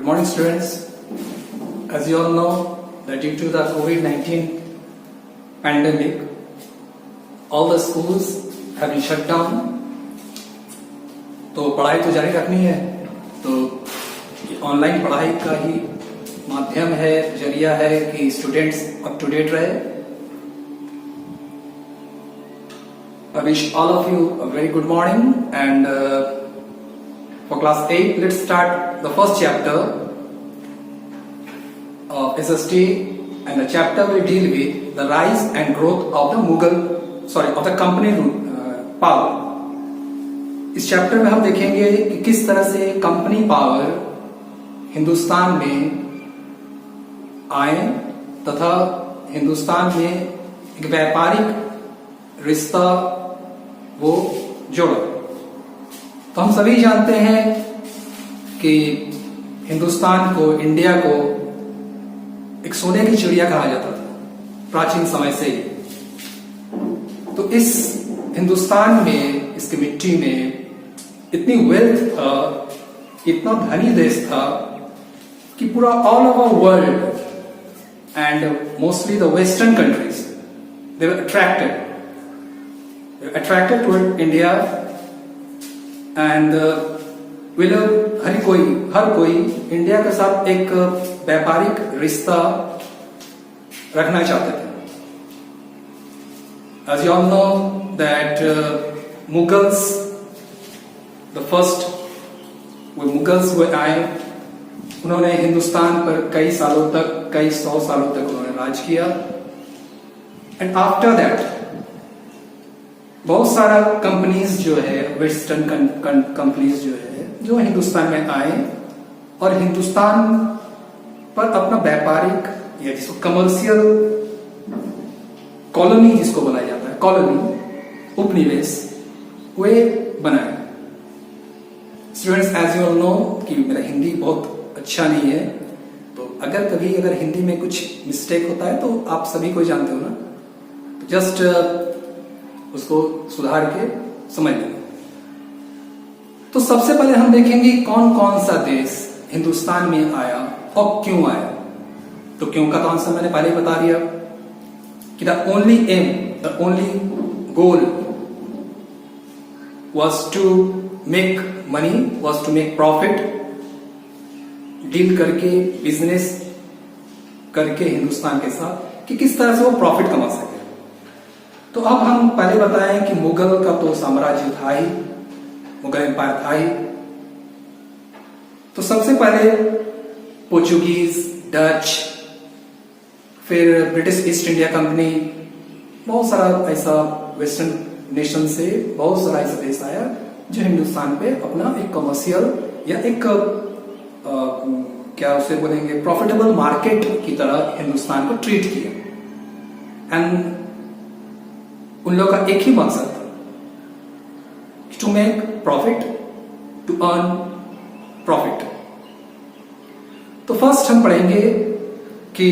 Good morning, students. As you all know, that due to the COVID-19 pandemic, all the schools have been shut down. तो पढ़ाई तो जारी रखनी है, तो ऑनलाइन पढ़ाई का ही माध्यम है, जरिया है कि स्टूडेंट्स अप टू डेट रहे. I wish all of you a very good morning, and for class 8, let's start the first chapter of SST, and the chapter will deal with the rise and growth of the company power. इस chapter में हम देखेंगे कि किस तरह से company power Hindustan में आए तथा हिंदुस्तान में एक व्यापारिक रिश्ता वो जोड़ा. तो हम सभी जानते हैं कि हिंदुस्तान को, इंडिया को एक सोने की चिड़िया कहा जाता था प्राचीन समय से ही. तो इस हिंदुस्तान में, इसकी मिट्टी में इतनी वेल्थ था, इतना धनी देश था कि पूरा all over world and mostly the western countries they were attracted toward India. And वे लोग हर कोई इंडिया के साथ एक व्यापारिक रिश्ता रखना चाहते थे. As you all know that Mughals, the first Mughals हुए आए, उन्होंने हिंदुस्तान पर कई सौ सालों तक उन्होंने राज किया. एंड आफ्टर दैट बहुत सारा कंपनीज जो है, वेस्टर्न कंपनीज जो है, जो हिंदुस्तान में आए और हिंदुस्तान पर अपना व्यापारिक या जिसको कमर्शियल कॉलोनी जिसको बनाया जाता है, कॉलोनी, उपनिवेश, वे बनाए. Students, as you all know कि मेरा हिंदी बहुत अच्छा नहीं है, तो अगर हिंदी में कुछ मिस्टेक होता है तो आप सभी को जानते हो ना, तो जस्ट उसको सुधार के समझ लेंगे. तो सबसे पहले हम देखेंगे कौन कौन सा देश हिंदुस्तान में आया और क्यों आया. तो क्यों का तो आंसर मैंने पहले ही बता दिया कि the only goal was to make money, was to make profit, deal करके, बिजनेस करके हिंदुस्तान के साथ कि किस तरह से वो प्रॉफिट कमा सके. तो अब हम पहले बताएं कि मुगल का तो साम्राज्य था ही, मुगल एम्पायर था ही. तो सबसे पहले पोर्चुगीज, डच, फिर ब्रिटिश ईस्ट इंडिया कंपनी, बहुत सारा ऐसा वेस्टर्न नेशन से बहुत सारा ऐसा देश आया जो हिंदुस्तान पे अपना एक कमर्शियल या एक क्या उसे बोलेंगे, प्रॉफिटेबल मार्केट की तरह हिंदुस्तान को ट्रीट किया. एंड उन लोगों का एक ही मकसद था, to make profit, to earn profit. तो फर्स्ट हम पढ़ेंगे कि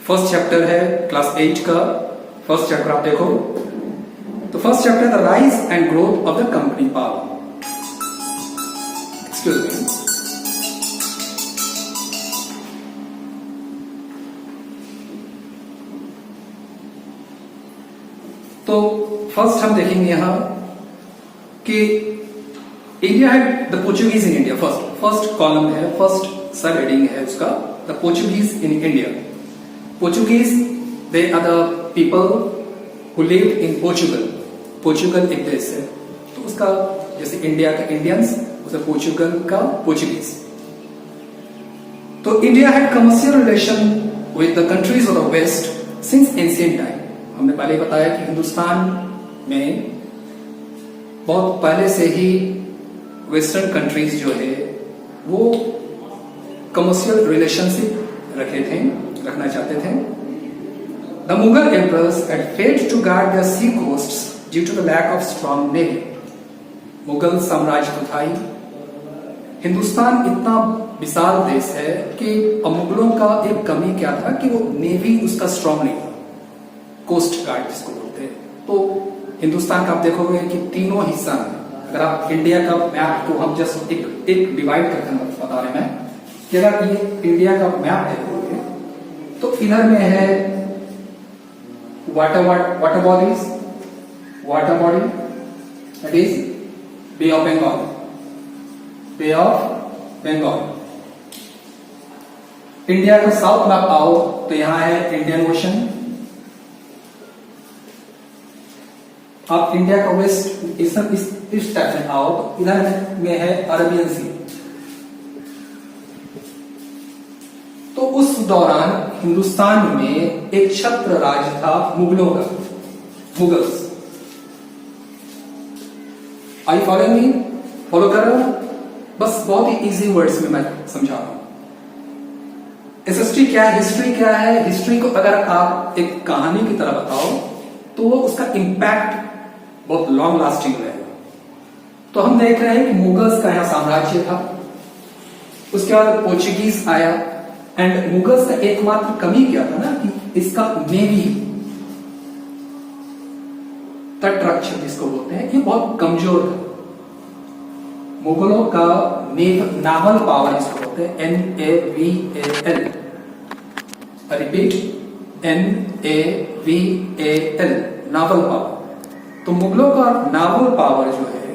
फर्स्ट चैप्टर है क्लास 8 का. फर्स्ट चैप्टर आप देखो, तो first chapter the rise and growth of the company power. Excuse me. तो फर्स्ट हम देखेंगे यहां कि इंडिया है the Portuguese in India. First column है, फर्स्ट सब हेडिंग है उसका, the Portuguese in India. Portuguese, they are the people who live in Portugal. Portugal एक देश है, तो उसका जैसे इंडिया का इंडियंस, उसे पोर्चुगल का पोर्चुगीज. तो India had commercial relation with the countries of the west since ancient time. हमने पहले बताया कि हिंदुस्तान में बहुत पहले से ही वेस्टर्न कंट्रीज जो है वो कमर्शियल रिलेशनशिप रखना चाहते थे. The Mughal emperors had failed to guard their sea coasts due to the lack of strong navy. Mughal साम्राज्य तो था ही. हिंदुस्तान इतना विशाल देश है कि मुगलों का एक कमी क्या था कि वो नेवी उसका स्ट्रांग नहीं था, कोस्ट गार्ड जिसको बोलते हैं. तो हिंदुस्तान का आप देखोगे कि तीनों हिस्सा में, अगर आप इंडिया का मैप को हम जस्ट एक डिवाइड करके बता रहे हैं, कि अगर ये इंडिया का मैप देखोगे तो इधर में है water bodies, water body that is bay of Bengal, bay of Bengal. India का साउथ मैप आओ तो यहां है इंडियन ओशन। आप इंडिया का वेस्ट इस टाइप में आओ तो इधर में है अरबियन सी। तो उस दौरान हिंदुस्तान में एक छत्र राज था मुगलों का, मुगल्स। आई फॉलोइंग मी? फॉलो कर रहे हो? बस बहुत ही इजी वर्ड्स में मैं समझा रहा हूं। एसएसटी क्या है, हिस्ट्री क्या है? हिस्ट्री को अगर आप एक कहानी की तरह बताओ तो उसका इंपैक्ट बहुत लॉन्ग लास्टिंग रहेगा। तो हम देख रहे हैं कि मुगल्स का यहां साम्राज्य था, उसके बाद पोर्चुगीज आया, एंड मुगल्स का एकमात्र कमी क्या था ना कि इसका नेवी, तटरक्षक जिसको बोलते हैं, ये बहुत कमजोर था। मुगलों का नावल पावर जिसको बोलते हैं, NAVAL, repeat, NAVAL, novel power. तो मुगलों का नावल पावर जो है,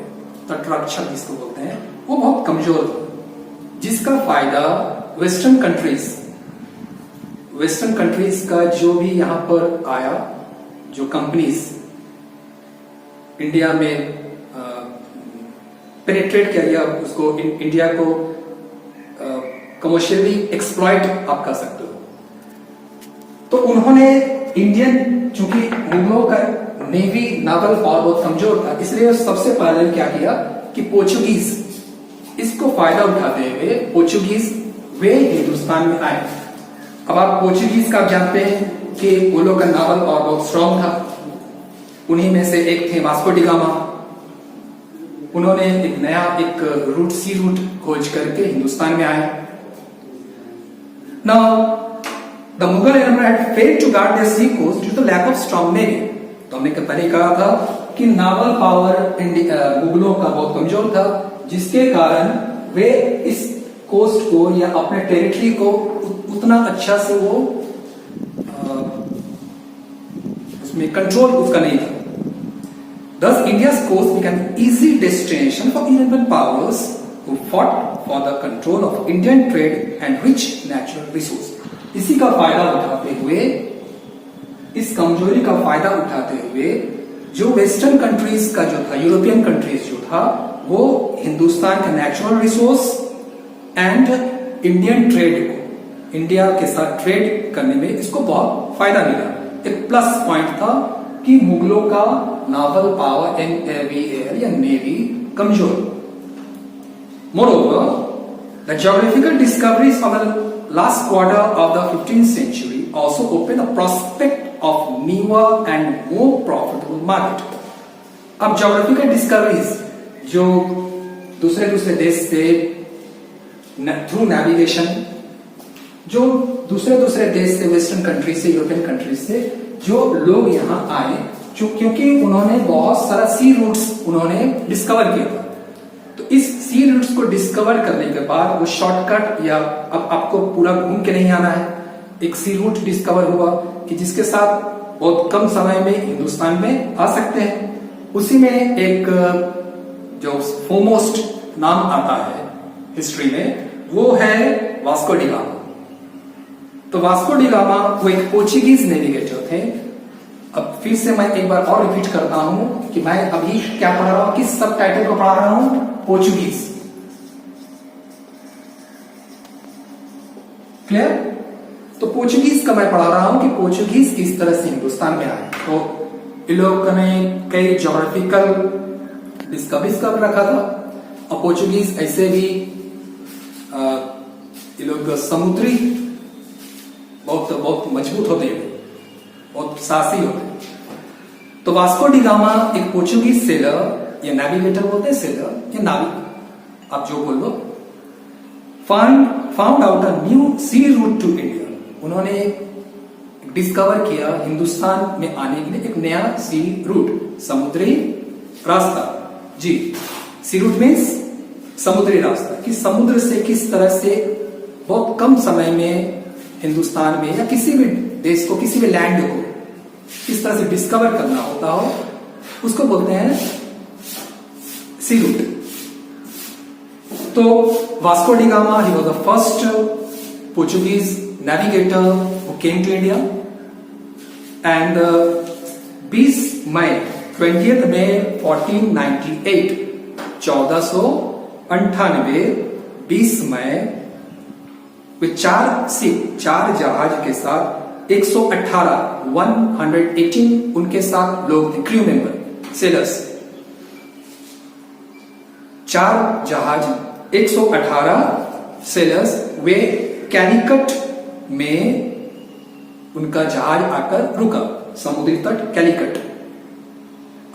तटरक्षक जिसको बोलते हैं, वो बहुत कमजोर था, जिसका फायदा वेस्टर्न कंट्रीज का जो भी यहां पर आया, जो कंपनीज इंडिया में पेनिट्रेट किया, उसको इंडिया को कमर्शियली एक्सप्लॉइट आप कर सकते हो। तो उन्होंने इंडियन, चूंकि मुगलों का नेवी नावल पावर बहुत कमजोर था, इसलिए सबसे पहले क्या किया कि पोर्चुगीज, इसको फायदा उठाते हुए पोर्चुगीज वे हिंदुस्तान में आए। अब आप पोर्चुगीज का जानते हैं कि वो लोग का नावल पावर बहुत स्ट्रांग था। उन्हीं में से एक थे वास्को डी गामा। उन्होंने एक नया रूट, सी रूट खोज करके हिंदुस्तान में आए। Now the Mughal empire had failed to guard their sea coast due to lack of strong navy. तो हमने पहले कहा था कि नावल पावर मुगलों का बहुत कमजोर था, जिसके कारण वे इस कोस्ट को या अपने टेरिटरी को उतना अच्छा से वो उसमें कंट्रोल उसका नहीं था। Thus, India's coast became an easy destination for European powers who fought for the control of Indian trade and rich natural resources. इसी का फायदा उठाते हुए, इस कमजोरी का फायदा उठाते हुए, जो वेस्टर्न कंट्रीज का जो था, यूरोपियन कंट्रीज जो था, वो हिंदुस्तान का natural resource and Indian trade को, इंडिया के साथ ट्रेड करने में इसको बहुत फायदा मिला। एक प्लस पॉइंट था कि मुगलों का नावल पावर, NAVAL या नेवी, कमजोर। Moreover, the geographical discoveries of the last quarter of the 15th century also opened the prospect of newer and more profitable market. अब geographical discoveries जो दूसरे देश से थ्रू नेविगेशन, जो दूसरे देश से, वेस्टर्न कंट्री से, यूरोपियन कंट्री से जो लोग यहाँ आए, क्योंकि उन्होंने बहुत सारा सी रूट्स उन्होंने डिस्कवर किया था। तो इस सी रूट्स को डिस्कवर करने के बाद वो शॉर्टकट, या अब आपको पूरा घूम के नहीं आना है, एक सी रूट डिस्कवर हुआ कि जिसके साथ बहुत कम समय में हिंदुस्तान में आ सकते हैं। उसी में एक जो फोमोस्ट नाम आता है हिस्ट्री में, वो है वास्को डी गामा। तो वास्को डी गामा वो एक पोर्चुगीज नेविगेटर थे। अब फिर से मैं एक बार और रिपीट करता हूं कि मैं अभी क्या पढ़ रहा हूं, किस सब टाइटल को पढ़ा रहा हूं, पोर्चुगीज। क्लियर? तो पोर्चुगीज का मैं पढ़ा रहा हूं कि पोर्चुगीज किस तरह से हिंदुस्तान में आए। तो इन लोगों ने कई ज्योग्राफिकल डिस्कवरीज कर रखा था, और पोर्चुगीज ऐसे भी ये लोग समुद्री बहुत मजबूत होते हैं, बहुत साहसी होते हैं। तो वास्को डी गामा एक पोर्चुगीज सेलर या नेविगेटर बोलते हैं, सेलर या नाविक, आप जो बोल लो, found out a new sea route to India. उन्होंने डिस्कवर किया हिंदुस्तान में आने के लिए एक नया सी रूट, समुद्री रास्ता। जी, सी रूट मीन्स समुद्री रास्ता, कि समुद्र से किस तरह से बहुत कम समय में हिंदुस्तान में या किसी भी देश को, किसी भी लैंड को किस तरह से डिस्कवर करना होता हो, उसको बोलते हैं सी रूट। तो Vasco D Gama, he was the first Portuguese navigator who came to India, and 20 May 20 May 1498 1498 20 May वे 4 जहाज के साथ 118 उनके साथ लोग थे, क्रू मेंबर, सेलर्स। 4 जहाज 118 सेलर्स, वे कैलिकट में उनका जहाज आकर रुका, समुद्री तट कैलिकट।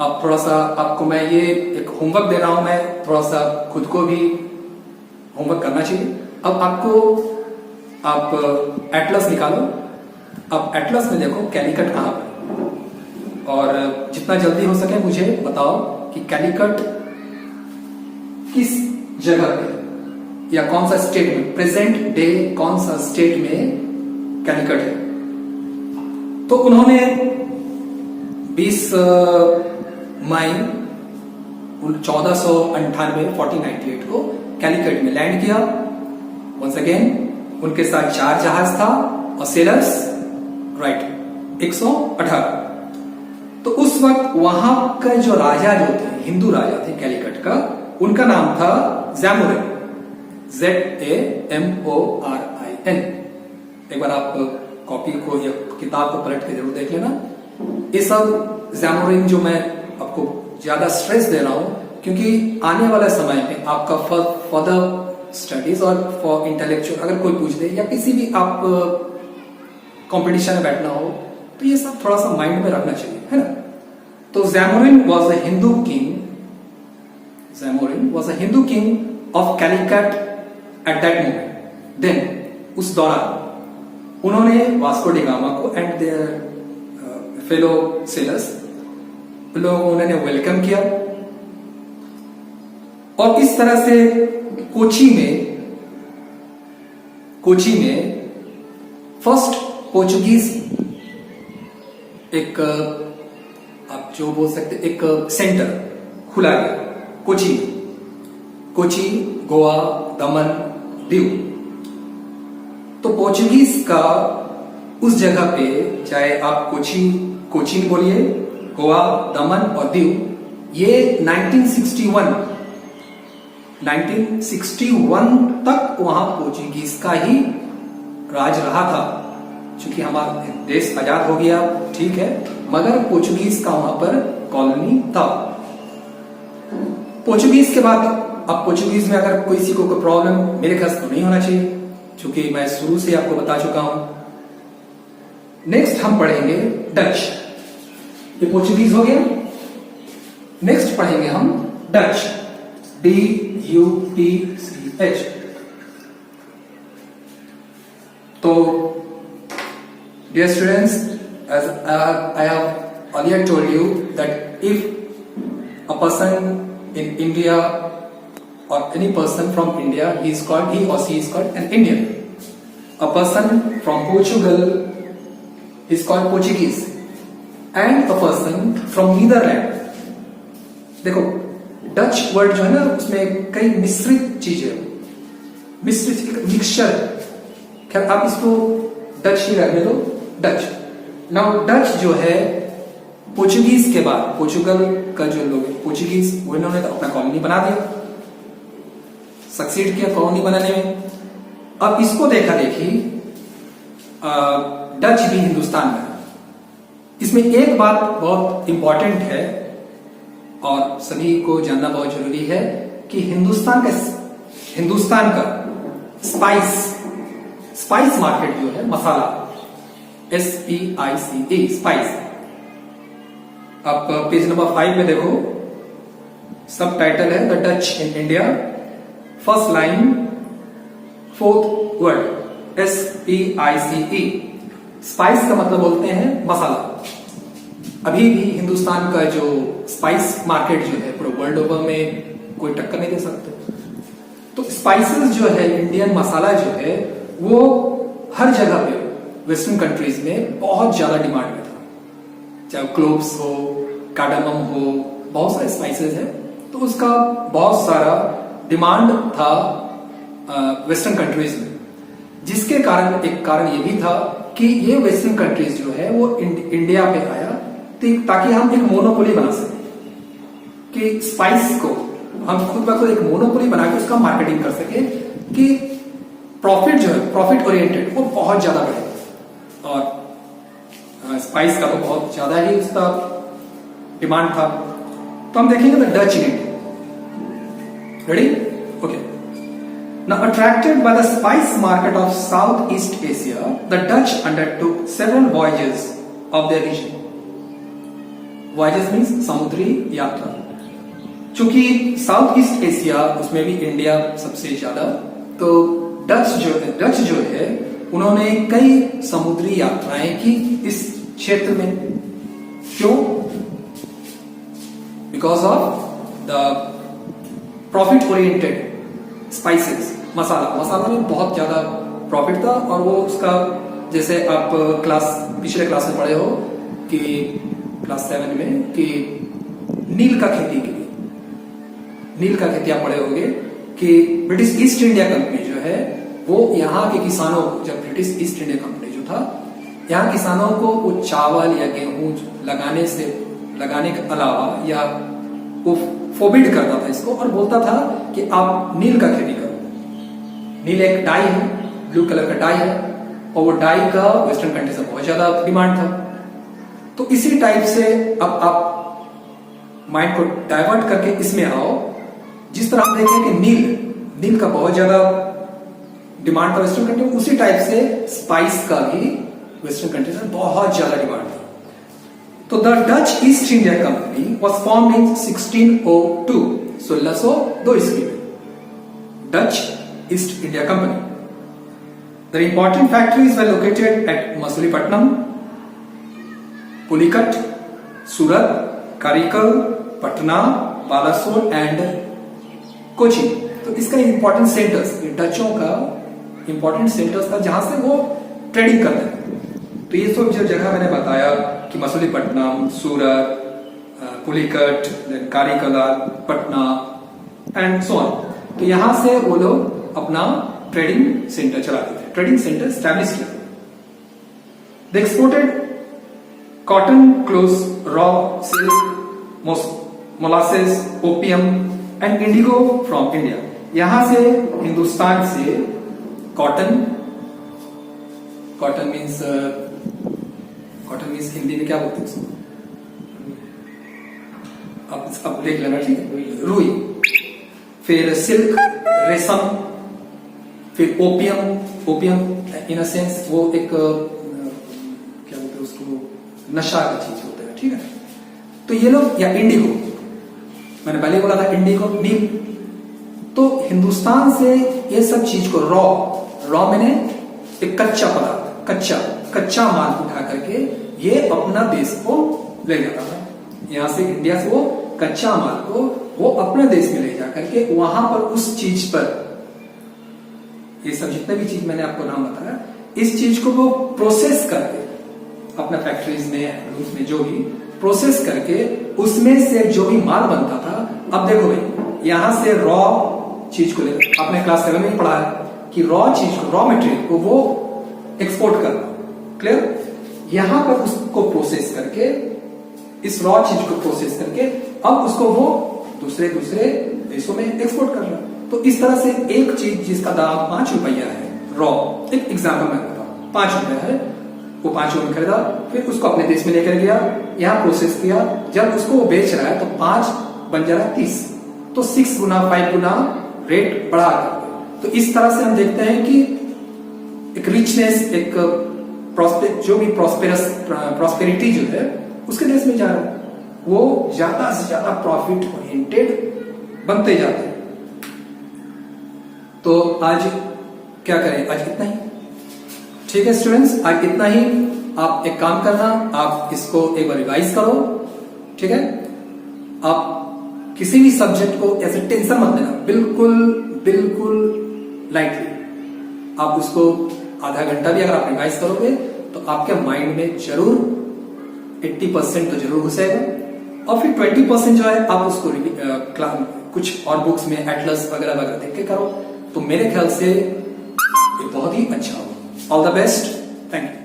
अब थोड़ा सा आपको मैं ये एक होमवर्क दे रहा हूं, मैं थोड़ा सा खुद को भी होमवर्क करना चाहिए। अब आपको आप एटलस निकालो, अब एटलस में देखो कैलिकट कहां पर, और जितना जल्दी हो सके मुझे बताओ कि कैलिकट किस जगह पे या कौन सा स्टेट में, प्रेजेंट डे कौन सा स्टेट में कैलिकट है। तो उन्होंने 20 मई 1498 को कैलिकट में लैंड किया। वंस अगेन उनके साथ 4 जहाज था और सेलर्स, राइट, 118। तो उस वक्त वहां का जो राजा जो थे, हिंदू राजा थे कैलिकट का, उनका नाम था ज़ैमोरिन, ZAMORIN। एक बार आप कॉपी को या किताब को पलट के जरूर देख लेना। ये सब ज़ैमोरिन जो मैं आपको ज्यादा स्ट्रेस दे रहा हूं क्योंकि आने वाला समय में आपका फर्दर स्टडीज और फॉर इंटेलेक्चुअल अगर कोई पूछ दे या किसी भी आप कंपटीशन में बैठना हो तो ये सब थोड़ा सा माइंड में रखना चाहिए, है ना। तो Zamorin was a Hindu king, Zamorin was a Hindu king of Calicut at that moment. Then उस दौरान उन्होंने वास्को डी गामा को एंड देयर फेलो सेलर्स लोगों उन्होंने वेलकम किया, और इस तरह से कोची में फर्स्ट पोर्चुगीज एक आप जो बोल सकते एक सेंटर खुला गया कोची, गोवा, दमन, दीव। तो पोर्चुगीज का उस जगह पे, चाहे आप कोचीन बोलिए, गोवा, दमन और दीव, ये 1961 तक वहां पोर्चुगीज का ही राज रहा था। क्योंकि हमारा देश आजाद हो गया, ठीक है, मगर पोर्चुगीज का वहां पर कॉलोनी था। पोर्चुगीज के बाद अब पोर्चुगीज में अगर किसी को कोई प्रॉब्लम मेरे ख्याल तो नहीं होना चाहिए, क्योंकि मैं शुरू से आपको बता चुका हूं। नेक्स्ट हम पढ़ेंगे डच। ये पोर्चुगीज हो गया। नेक्स्ट पढ़ेंगे हम डच, DUTCH। तो dear students, as I have earlier told you that if a person in India or any person from India, he or she is called an Indian. A person from Portugal is called Portuguese, and a person from Netherlands. देखो Dutch word जो है ना उसमें कई मिश्रित चीजें, mixture. खैर आप इसको डच ही रहने दो, डच। नाउ डच जो है पोर्चुगीज के बाद, पोर्चुगल का जो लोग पोर्चुगीज वो इन्होंने तो अपना कॉलोनी बना दिया, सक्सीड किया कॉलोनी बनाने में। अब इसको देखा देखी डच भी हिंदुस्तान में। इसमें एक बात बहुत इंपॉर्टेंट है और सभी को जानना बहुत जरूरी है कि हिंदुस्तान का स्पाइस मार्केट जो है, मसाला, SPICE, स्पाइस। आप पेज नंबर 5 में देखो, सब टाइटल है the Dutch in India, first line, 4th word SPICE। Spice का मतलब बोलते हैं मसाला। अभी भी हिंदुस्तान का जो स्पाइस मार्केट जो है पूरे वर्ल्ड ओवर में कोई टक्कर नहीं दे सकते। तो स्पाइसेस जो है, इंडियन मसाला जो है, वो हर जगह पे वेस्टर्न कंट्रीज में बहुत ज्यादा डिमांड में था, चाहे क्लोव्स हो, कार्डामम हो, बहुत सारे स्पाइसेस है, तो उसका बहुत सारा डिमांड था वेस्टर्न कंट्रीज में, जिसके कारण एक कारण ये भी था कि ये वेस्टर्न कंट्रीज जो है वो इंडिया पे आया ताकि हम एक मोनोपोली बना सकें, कि स्पाइस को हम खुद ब खुद एक मोनोपोली बना के उसका मार्केटिंग कर सके, कि प्रॉफिट जो है, प्रॉफिट ओरिएंटेड, वो बहुत ज्यादा बढ़े। और स्पाइस का तो बहुत ज्यादा ही उसका डिमांड था। तो हम देखेंगे the Dutch in India. Ready? Okay. Now attracted by the spice market of Southeast Asia, the Dutch undertook several voyages of their region. Voyages means समुद्री यात्रा। चूंकि साउथ ईस्ट एशिया, उसमें भी इंडिया सबसे ज्यादा, तो डच जो है उन्होंने कई समुद्री यात्राएं की इस क्षेत्र में। क्यों? Because of the profit oriented spices, मसाला में बहुत ज्यादा प्रॉफिट था। और वो उसका, जैसे आप पिछले क्लास में पढ़े हो कि क्लास 7 में, कि नील का खेती के लिए, नील का खेती आप पढ़े होंगे कि ब्रिटिश ईस्ट इंडिया कंपनी जो है वो यहाँ के किसानों को, जब ब्रिटिश ईस्ट इंडिया कंपनी जो था, यहाँ किसानों को वो चावल या गेहूं लगाने के अलावा या वो फोबिड करता था इसको, और बोलता था कि आप नील का खेती करो। नील एक डाई है, ब्लू कलर का डाई है, और वो डाई का वेस्टर्न कंट्री से बहुत ज्यादा डिमांड था। तो इसी टाइप से अब आप माइंड को डाइवर्ट करके इसमें आओ, जिस तरह आप देखें कि नील का बहुत ज्यादा डिमांड था वेस्टर्न कंट्री में, उसी टाइप से स्पाइस का भी वेस्टर्न कंट्री में बहुत ज्यादा डिमांड था। तो the Dutch east India company was formed in 1602, 1602 ईस्वी में Dutch east India company. The important factories were located at Masulipatam, Pulicat, Surat, Karikal, Patna, Balasore and Kochi। तो इसका इंपॉर्टेंट सेंटर्स, डचों का इंपॉर्टेंट सेंटर्स था जहां से वो ट्रेडिंग करते थे। तो ये सब जो जगह मैंने बताया कि Masulipatnam, Surat, Pulicat, Karikal, Patna and so on, तो यहां से वो लोग अपना ट्रेडिंग सेंटर चलाते थे, ट्रेडिंग सेंटर स्टैब्लिश किया। They exported cotton, clothes, raw silk, molasses, opium and indigo from India. यहां से, हिंदुस्तान से कॉटन मीन्स हिंदी में क्या बोलते हैं उसको, अब देख लेना, ठीक है। रुई, फिर सिल्क, रेशम, फिर ओपियम इन अ सेंस वो एक क्या बोलते हैं उसको, नशा का चीज होता है, ठीक है। तो ये लोग, या इंडिगो, मैंने पहले बोला था इंडिगो, नील। तो हिंदुस्तान से ये सब चीज को रॉ मैंने एक कच्चा पदार्थ, कच्चा माल उठा करके ये अपना देश को ले जाता था। यहां से, इंडिया से वो कच्चा माल को वो अपने देश में ले जा करके वहां पर उस चीज पर, ये सब जितने भी चीज मैंने आपको नाम बताया, इस चीज को वो प्रोसेस करके अपना फैक्ट्रीज में, में जो भी प्रोसेस करके उसमें से जो भी माल बनता था। अब देखो भाई, यहां से रॉ चीज को ले, आपने क्लास 7 में पढ़ा है कि रॉ चीज को, रॉ मटेरियल को वो एक्सपोर्ट करना, क्लियर। यहां पर उसको प्रोसेस करके, इस रॉ चीज को प्रोसेस करके अब उसको वो दूसरे देशों में एक्सपोर्ट कर रहा है। तो इस तरह से एक चीज जिसका दाम 5 रुपया है, रॉ, एक एग्जाम्पल मैं बताऊं, 5 रुपया है, वो 5 रुपये में खरीदा, फिर उसको अपने देश में लेकर गया, यहाँ प्रोसेस किया, जब उसको वो बेच रहा है तो 5 बन जा रहा है 30, तो 6 गुना 5 गुना रेट बढ़ा कर। तो इस तरह से हम देखते हैं कि एक रिचनेस, एक जो भी प्रॉस्पेरिटी जो है उसके देश में जा रहा है, वो ज्यादा से ज्यादा प्रॉफिट ओरिएंटेड बनते जाते हैं। तो आज क्या करें, आज इतना ही, ठीक है स्टूडेंट्स, आज इतना ही। आप एक काम करना, आप इसको एक बार रिवाइज करो, ठीक है। आप किसी भी सब्जेक्ट को ऐसे टेंशन मत लेना, बिल्कुल लाइटली, आप उसको आधा घंटा भी अगर आप रिवाइज करोगे तो आपके माइंड में जरूर 80% तो जरूर घुसेगा, और फिर 20% जो है आप उसको कुछ और बुक्स में एटलस वगैरह वगैरह देख के करो, तो मेरे ख्याल से ये बहुत ही अच्छा होगा। All the best, thank you.